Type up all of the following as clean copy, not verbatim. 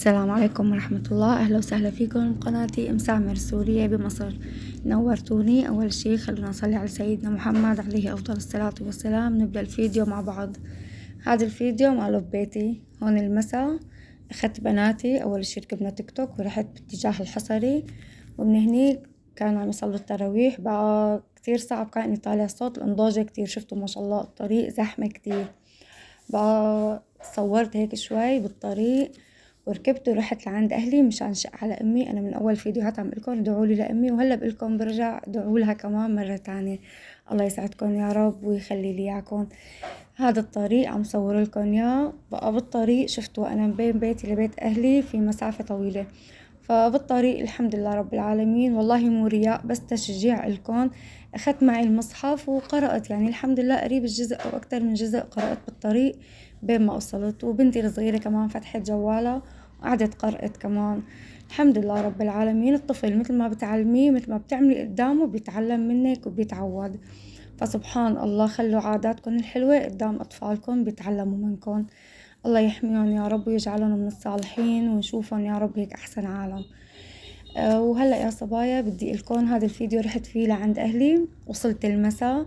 السلام عليكم ورحمة الله. أهلا وسهلا فيكم بقناتي ام سامر سورية بمصر. نورتوني. أول شي خلونا نصلي على سيدنا محمد عليه أفضل الصلاة والسلام. نبدأ الفيديو مع بعض. هذا الفيديو ماله ببيتي هون المساء. أخذت بناتي أول شي ركبنا تيك توك ورحت باتجاه الحصري، ومن هنيك كانوا عم يصلوا التراويح. بقى كتير صعب كان إني طالع صوت لأن ضوجة كتير. شفتوا ما شاء الله الطريق زحمة كتير. بقى صورت هيك شوي بالطريق وركبت ورحت لعند اهلي مشان شق على امي. انا من اول فيديوهات عم لكم ادعوا لي لامي، وهلا بقلكم برجع ادعوا لها كمان مره تانية. الله يسعدكم يا رب ويخلي لي اياكم. هذا الطريق عم صور لكم اياه. بقى بالطريق شفتوا انا بين بيتي لبيت اهلي في مسافه طويله، فبالطريق الحمد لله رب العالمين. والله مو رياء بس تشجيع لكم. اخذت معي المصحف وقرأت، يعني الحمد لله قريب الجزء او اكثر من جزء قرأت بالطريق بين ما وصلت. وبنتي الصغيرة كمان فتحت جوالها وقعدت قرأت كمان. الحمد لله رب العالمين. الطفل مثل ما بتعلميه مثل ما بتعملي قدامه بيتعلم منك وبيتعود. فسبحان الله، خلوا عاداتكم الحلوة قدام أطفالكم بيتعلموا منكم. الله يحميهم يا رب ويجعلهم من الصالحين ونشوفهم يا رب هيك أحسن عالم. وهلأ يا صبايا بدي لكم هذا الفيديو رحت فيه لعند أهلي. وصلت المساء.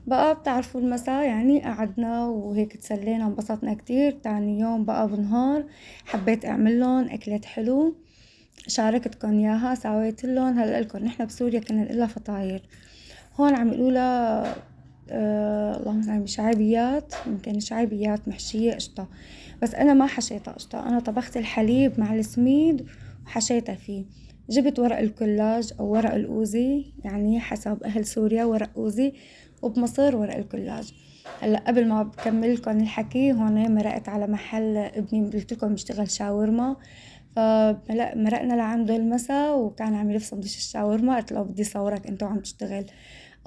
بقى بتعرفوا المساء يعني قعدنا وهيك تسلينا انبسطنا كتير. تاني يوم بقى بالنهار حبيت أعمل لهم أكلات حلو شاركتكم إياها. سويت لهم هلأ لكم نحن بسوريا كنا نقول لها فطاير، هون عم يقولوا لها اللهم صل على شعيبيات. يمكن شعيبيات محشية قشطة، بس أنا ما حشيتها قشطة. أنا طبخت الحليب مع السميد وحشيتها فيه. جبت ورق الكلاج أو ورق الأوزي، يعني حسب أهل سوريا ورق أوزي، وبمصر ورق الكلاج. هلا قبل ما بكمل لكم الحكي، هون مرقت على محل ابني قلت لكم بيشتغل شاورما، فمرقنا لعنده المساء وكان عم يلف سندويش الشاورما. قلت له بدي صورك انت وعم تشتغل.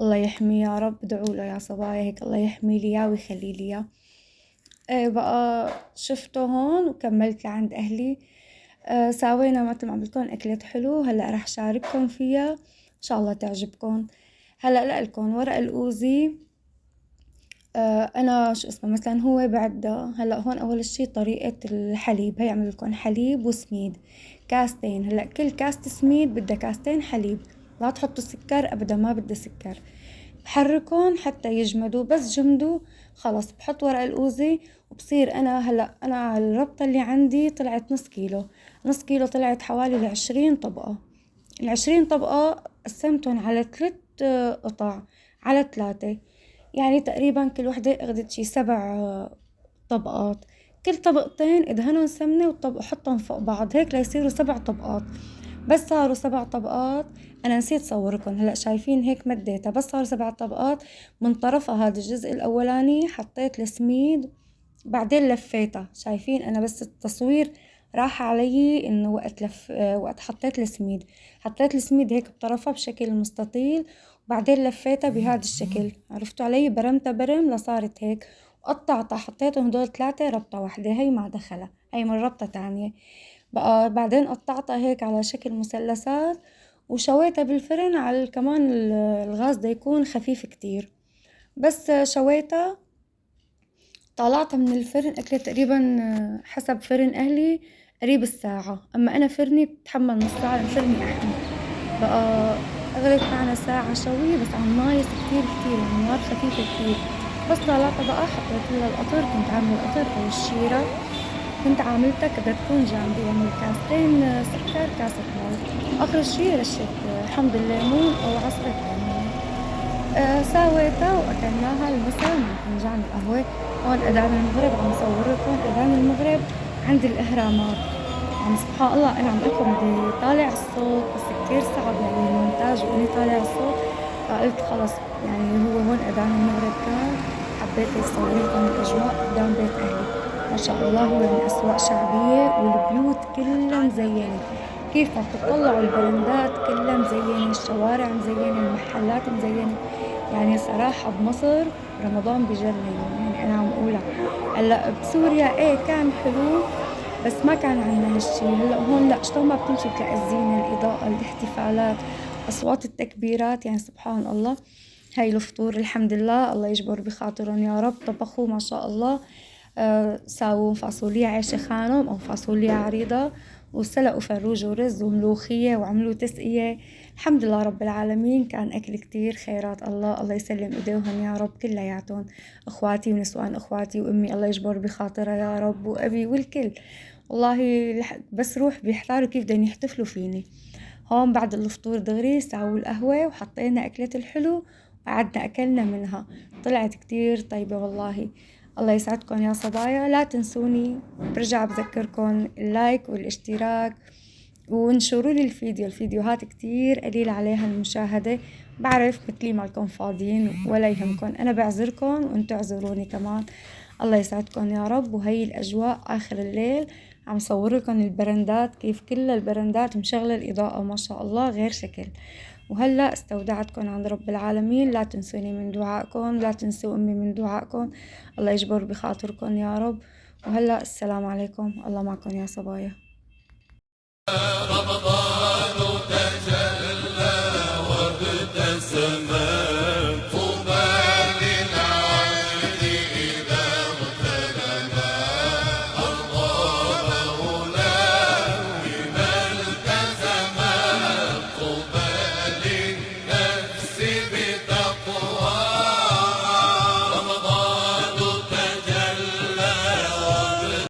الله يحميه يا رب. ادعوا له يا صبايا هيك الله يحمي لي اياه ويخلي لي اياه. ايه بقى شفته هون وكملت لعند اهلي. ساوينا مثل ما عملتلكم اكلات حلو. هلا رح شارككم فيها ان شاء الله تعجبكم. هلا لكم ورق الاوزي. انا شو اسمه مثلا هو بعد هلا هون اول شي طريقة الحليب. هي عمل لكم حليب وسميد كاستين. هلا كل كاسة سميد بدها كاستين حليب. لا تحطوا سكر ابدا، ما بدها سكر. بحركهم حتى يجمدوا. بس جمدوا خلص بحط ورق الأوزي وبصير أنا هلأ أنا الربطة اللي عندي طلعت نص كيلو. نص كيلو طلعت حوالي 20 طبقة. 20 طبقة قسمتهم على 3 قطع على 3، يعني تقريبا كل وحدة أخدت شي 7 طبقات. كل طبقتين ادهنهم سمنة وحطهم فوق بعض هيك ليصيروا 7 طبقات. بس صاروا 7 طبقات. انا نسيت صوركم هلا شايفين هيك مديتها. بس صاروا 7 طبقات. من طرفها هذا الجزء الاولاني حطيت السميد، بعدين لفيتها. شايفين انا بس التصوير راح علي انه وقت حطيت السميد. حطيت السميد هيك بطرفها بشكل مستطيل، وبعدين لفيتها بهذا الشكل. عرفتوا علي؟ برمتها برم لصارت هيك. وقطعتها حطيتهم هدول 3 ربطة واحدة. هي ما دخلها، هي من ربطة تانية. بقى بعدين قطعتها هيك على شكل مثلثات وشويتها بالفرن. على كمان الغاز ده يكون خفيف كتير. بس شويتها طلعتها من الفرن أكلت تقريبا حسب فرن أهلي قريب الساعة. أما أنا فرني بتحمل نص ساعة لأن فرني أحمر. بقى أغلت معنا ساعة شوي بس على النايس كتير كتير، يعني النار خفيفة كتير. بس طلعتها بقى حطيت لها القطر. كنت عاملة القطر أو الشيرة، كنت عاملتها بدها تكون جامدة، يعني كاستين سكر كاسة مي. آخر شي رشيت حمض الليمون أو عصرة ليمون. ساويتها وأكلناها المساء مع فنجان القهوة. هون أذان المغرب عم صور لكم أذان المغرب عند الإهرامات. يعني سبحان الله أنا عم لكم بدي طالع الصوت بس كتير صعب يعني المونتاج وإني طالع الصوت. فقلت خلص يعني هو هون أذان المغرب كان. حبيت أصور لكم الأجواء قدام بيت أهلي. ما شاء الله هو من أسواق شعبية والبيوت كلها مزينة. كيف ما بتطلعوا البرندات كلها مزينة، الشوارع مزينة، المحلات مزينة. يعني صراحة بمصر رمضان بجنن. يعني أنا عم أقولها. هلا بسوريا إيه كان حلو بس ما كان عنا هالشي. هلا هون لا، شلون ما بتمشي بتلاقي الزينة، الإضاءة، الاحتفالات، أصوات التكبيرات. يعني سبحان الله. هاي الفطور الحمد لله الله يجبر بخاطرهم يا رب. طبخوا ما شاء الله. ساووا فاصوليا عيش خانم أو فاصوليا عريضة وسلقوا فروج ورز وملوخية وعملوا تسقية. الحمد لله رب العالمين، كان أكل كتير خيرات. الله يسلم إيديهم يا رب كلياتهم، أخواتي ونسوان أخواتي وأمي الله يجبر بخاطرها يا رب، وأبي والكل. والله بس روح بيحتاروا كيف بدهم يحتفلوا فيني. هون بعد الفطور دغري ساووا القهوة وحطينا أكلة الحلو وقعدنا أكلنا منها، طلعت كتير طيبة والله. الله يسعدكم يا صبايا، لا تنسوني، برجع بذكركم اللايك والاشتراك، وانشروا لي الفيديوهات كتير قليل عليها المشاهدة. بعرف مثلي مالكم فاضيين ولا يهمكم، أنا بعذركم وانتوا اعذروني كمان. الله يسعدكم يا رب. وهي الأجواء آخر الليل عم صور لكم البرندات كيف كل البرندات مشغلة الإضاءة ما شاء الله غير شكل. وهلأ استودعتكم عند رب العالمين، لا تنسوني من دعائكم، لا تنسوا أمي من دعائكم. الله يجبر بخاطركم يا رب. وهلأ السلام عليكم، الله معكم يا صبايا.